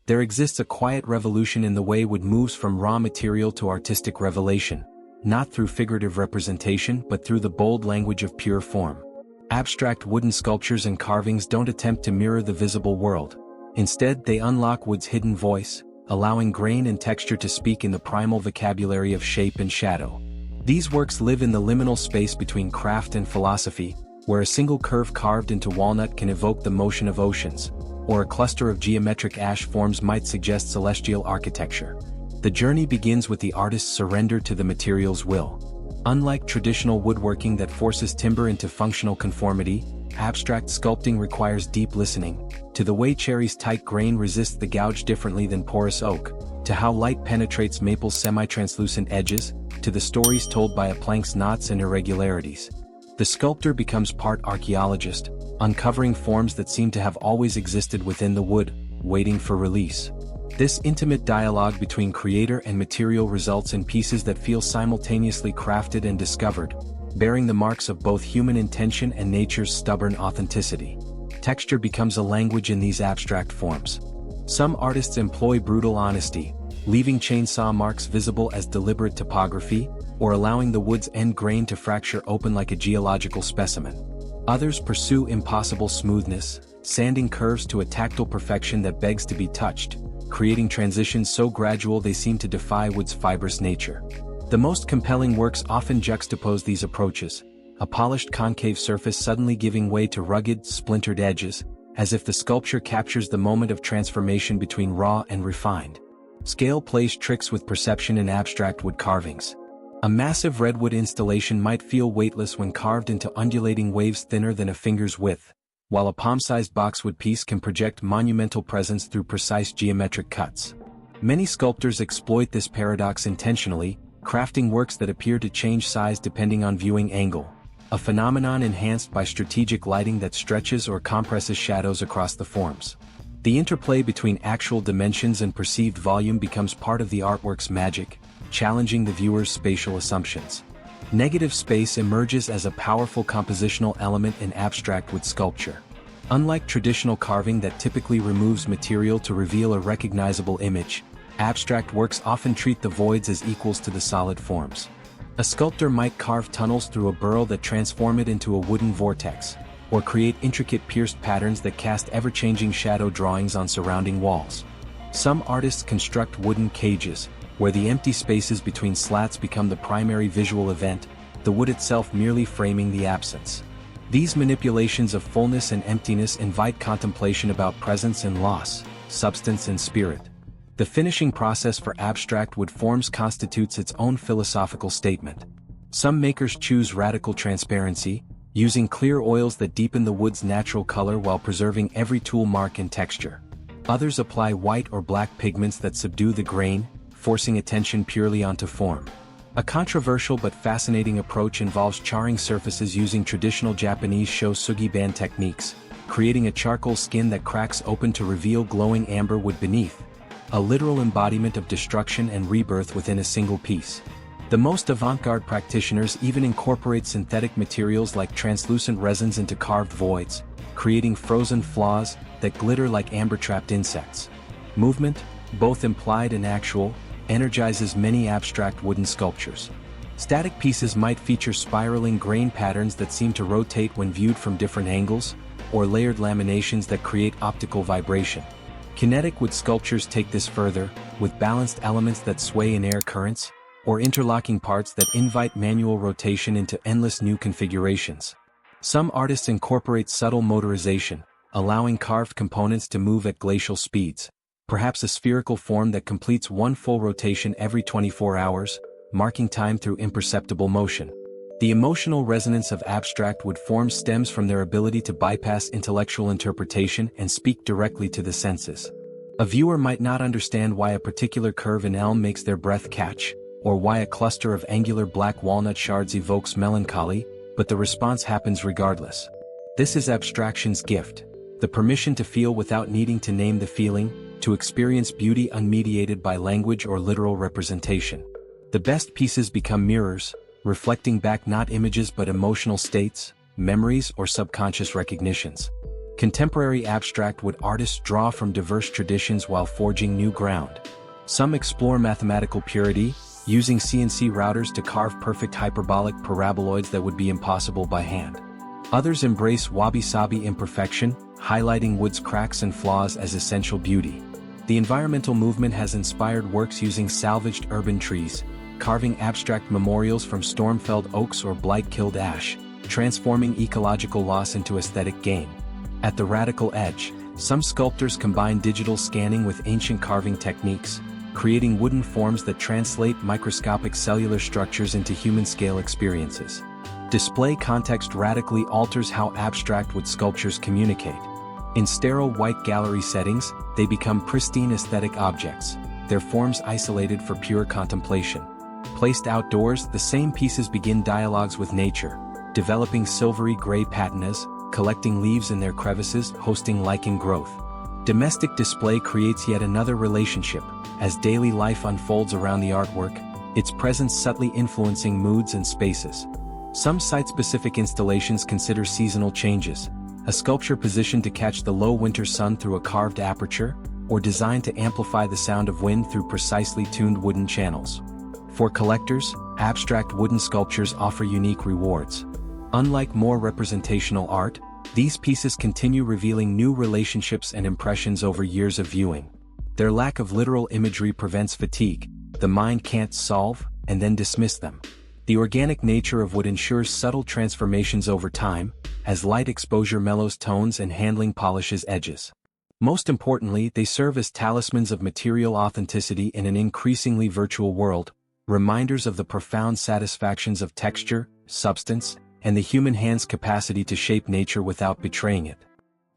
There exists a quiet revolution in the way wood moves from raw material to artistic revelation, not through figurative representation but through the bold language of pure form. Abstract wooden sculptures and carvings don't attempt to mirror the visible world. Instead, they unlock wood's hidden voice, allowing grain and texture to speak in the primal vocabulary of shape and shadow. These works live in the liminal space between craft and philosophy, where a single curve carved into walnut can evoke the motion of oceans, or a cluster of geometric ash forms might suggest celestial architecture. The journey begins with the artist's surrender to the material's will. Unlike traditional woodworking that forces timber into functional conformity, abstract sculpting requires deep listening, to the way cherry's tight grain resists the gouge differently than porous oak, to how light penetrates maple's semi-translucent edges, to the stories told by a plank's knots and irregularities. The sculptor becomes part archaeologist, uncovering forms that seem to have always existed within the wood, waiting for release. This intimate dialogue between creator and material results in pieces that feel simultaneously crafted and discovered, bearing the marks of both human intention and nature's stubborn authenticity. Texture becomes a language in these abstract forms. Some artists employ brutal honesty, leaving chainsaw marks visible as deliberate topography, or allowing the wood's end grain to fracture open like a geological specimen. Others pursue impossible smoothness, sanding curves to a tactile perfection that begs to be touched, creating transitions so gradual they seem to defy wood's fibrous nature. The most compelling works often juxtapose these approaches, a polished concave surface suddenly giving way to rugged, splintered edges, as if the sculpture captures the moment of transformation between raw and refined. Scale plays tricks with perception in abstract wood carvings. A massive redwood installation might feel weightless when carved into undulating waves thinner than a finger's width, while a palm-sized boxwood piece can project monumental presence through precise geometric cuts. Many sculptors exploit this paradox intentionally, crafting works that appear to change size depending on viewing angle, a phenomenon enhanced by strategic lighting that stretches or compresses shadows across the forms. The interplay between actual dimensions and perceived volume becomes part of the artwork's magic, challenging the viewer's spatial assumptions. Negative space emerges as a powerful compositional element in abstract wood sculpture. Unlike traditional carving that typically removes material to reveal a recognizable image, abstract works often treat the voids as equals to the solid forms. A sculptor might carve tunnels through a burrow that transform it into a wooden vortex, or create intricate pierced patterns that cast ever-changing shadow drawings on surrounding walls. Some artists construct wooden cages, where the empty spaces between slats become the primary visual event, the wood itself merely framing the absence. These manipulations of fullness and emptiness invite contemplation about presence and loss, substance and spirit. The finishing process for abstract wood forms constitutes its own philosophical statement. Some makers choose radical transparency, using clear oils that deepen the wood's natural color while preserving every tool mark and texture. Others apply white or black pigments that subdue the grain, forcing attention purely onto form. A controversial but fascinating approach involves charring surfaces using traditional Japanese shosugi-ban techniques, creating a charcoal skin that cracks open to reveal glowing amber wood beneath, a literal embodiment of destruction and rebirth within a single piece. The most avant-garde practitioners even incorporate synthetic materials like translucent resins into carved voids, creating frozen flaws that glitter like amber-trapped insects. Movement, both implied and actual, energizes many abstract wooden sculptures. Static pieces might feature spiraling grain patterns that seem to rotate when viewed from different angles, or layered laminations that create optical vibration. Kinetic wood sculptures take this further, with balanced elements that sway in air currents, or interlocking parts that invite manual rotation into endless new configurations. Some artists incorporate subtle motorization, allowing carved components to move at glacial speeds, perhaps a spherical form that completes one full rotation every 24 hours, marking time through imperceptible motion. The emotional resonance of abstract wood forms stems from their ability to bypass intellectual interpretation and speak directly to the senses. A viewer might not understand why a particular curve in elm makes their breath catch, or why a cluster of angular black walnut shards evokes melancholy, but the response happens regardless. This is abstraction's gift, the permission to feel without needing to name the feeling, to experience beauty unmediated by language or literal representation. The best pieces become mirrors, reflecting back not images but emotional states, memories or subconscious recognitions. Contemporary abstract wood artists draw from diverse traditions while forging new ground. Some explore mathematical purity, using CNC routers to carve perfect hyperbolic paraboloids that would be impossible by hand. Others embrace wabi-sabi imperfection, highlighting wood's cracks and flaws as essential beauty. The environmental movement has inspired works using salvaged urban trees, carving abstract memorials from storm-felled oaks or blight-killed ash, transforming ecological loss into aesthetic gain. At the radical edge, some sculptors combine digital scanning with ancient carving techniques, creating wooden forms that translate microscopic cellular structures into human-scale experiences. Display context radically alters how abstract wood sculptures communicate. In sterile white gallery settings, they become pristine aesthetic objects, their forms isolated for pure contemplation. Placed outdoors, the same pieces begin dialogues with nature, developing silvery gray patinas, collecting leaves in their crevices, hosting lichen growth. Domestic display creates yet another relationship. As daily life unfolds around the artwork, its presence subtly influencing moods and spaces. Some site-specific installations consider seasonal changes, a sculpture positioned to catch the low winter sun through a carved aperture, or designed to amplify the sound of wind through precisely tuned wooden channels. For collectors, abstract wooden sculptures offer unique rewards. Unlike more representational art, these pieces continue revealing new relationships and impressions over years of viewing. Their lack of literal imagery prevents fatigue. The mind can't solve and then dismiss them. The organic nature of wood ensures subtle transformations over time, as light exposure mellows tones and handling polishes edges. Most importantly, they serve as talismans of material authenticity in an increasingly virtual world, reminders of the profound satisfactions of texture, substance, and the human hand's capacity to shape nature without betraying it.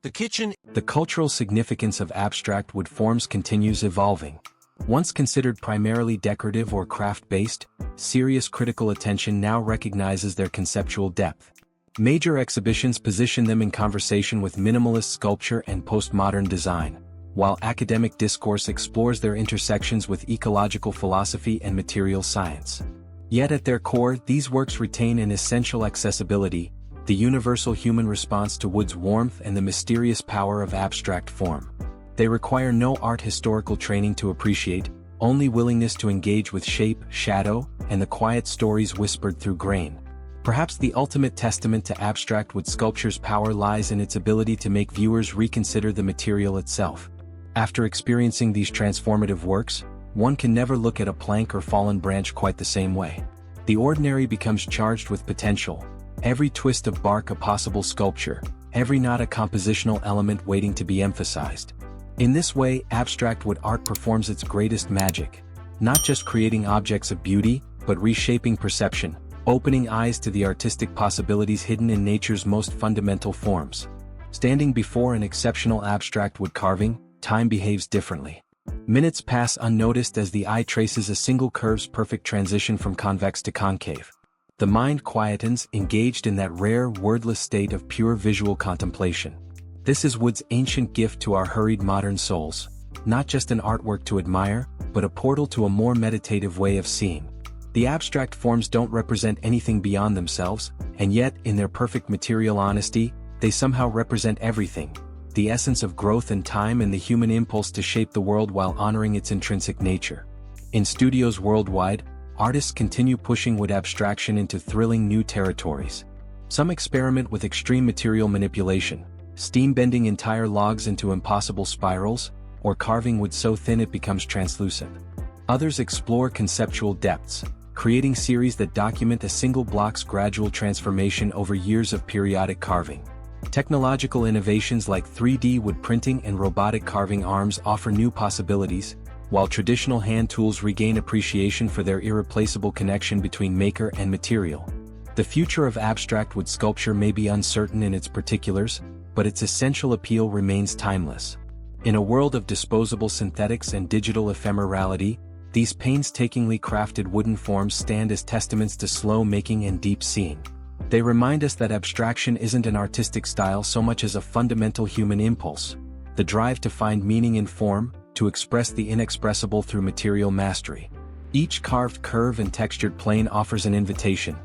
The cultural significance of abstract wood forms continues evolving. Once considered primarily decorative or craft-based, serious critical attention now recognizes their conceptual depth. Major exhibitions position them in conversation with minimalist sculpture and postmodern design, while academic discourse explores their intersections with ecological philosophy and material science. Yet at their core, these works retain an essential accessibility, the universal human response to wood's warmth and the mysterious power of abstract form. They require no art historical training to appreciate, only willingness to engage with shape, shadow, and the quiet stories whispered through grain. Perhaps the ultimate testament to abstract wood sculpture's power lies in its ability to make viewers reconsider the material itself. After experiencing these transformative works, one can never look at a plank or fallen branch quite the same way. The ordinary becomes charged with potential, every twist of bark a possible sculpture, every knot a compositional element waiting to be emphasized. In this way, abstract wood art performs its greatest magic, not just creating objects of beauty, but reshaping perception, opening eyes to the artistic possibilities hidden in nature's most fundamental forms. Standing before an exceptional abstract wood carving, time behaves differently. Minutes pass unnoticed as the eye traces a single curve's perfect transition from convex to concave. The mind quietens, engaged in that rare, wordless state of pure visual contemplation. This is wood's ancient gift to our hurried modern souls, not just an artwork to admire, but a portal to a more meditative way of seeing. The abstract forms don't represent anything beyond themselves, and yet, in their perfect material honesty, they somehow represent everything: the essence of growth and time and the human impulse to shape the world while honoring its intrinsic nature. In studios worldwide, artists continue pushing wood abstraction into thrilling new territories. Some experiment with extreme material manipulation, steam bending entire logs into impossible spirals, or carving wood so thin it becomes translucent. Others explore conceptual depths, creating series that document a single block's gradual transformation over years of periodic carving. Technological innovations like 3D wood printing and robotic carving arms offer new possibilities, while traditional hand tools regain appreciation for their irreplaceable connection between maker and material. The future of abstract wood sculpture may be uncertain in its particulars, but its essential appeal remains timeless. In a world of disposable synthetics and digital ephemerality, these painstakingly crafted wooden forms stand as testaments to slow making and deep seeing. They remind us that abstraction isn't an artistic style so much as a fundamental human impulse, the drive to find meaning in form, to express the inexpressible through material mastery. Each carved curve and textured plane offers an invitation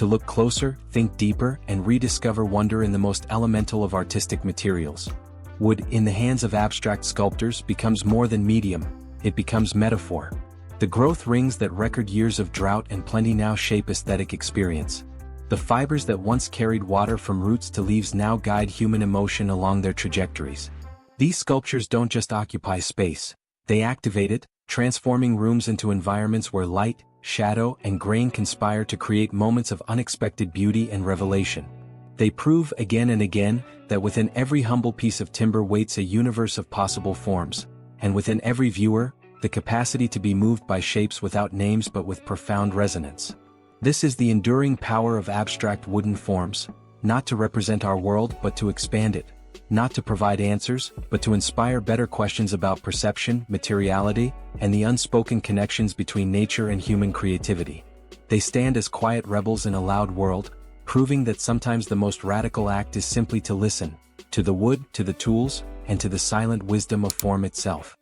to look closer, think deeper, and rediscover wonder in the most elemental of artistic materials. Wood, in the hands of abstract sculptors, becomes more than medium, it becomes metaphor. The growth rings that record years of drought and plenty now shape aesthetic experience. The fibers that once carried water from roots to leaves now guide human emotion along their trajectories. These sculptures don't just occupy space, they activate it, transforming rooms into environments where light, shadow, and grain conspire to create moments of unexpected beauty and revelation. They prove again and again that within every humble piece of timber waits a universe of possible forms, and within every viewer, the capacity to be moved by shapes without names but with profound resonance. This is the enduring power of abstract wooden forms, not to represent our world but to expand it, not to provide answers but to inspire better questions about perception, materiality, and the unspoken connections between nature and human creativity. They stand as quiet rebels in a loud world, proving that sometimes the most radical act is simply to listen, to the wood, to the tools, and to the silent wisdom of form itself.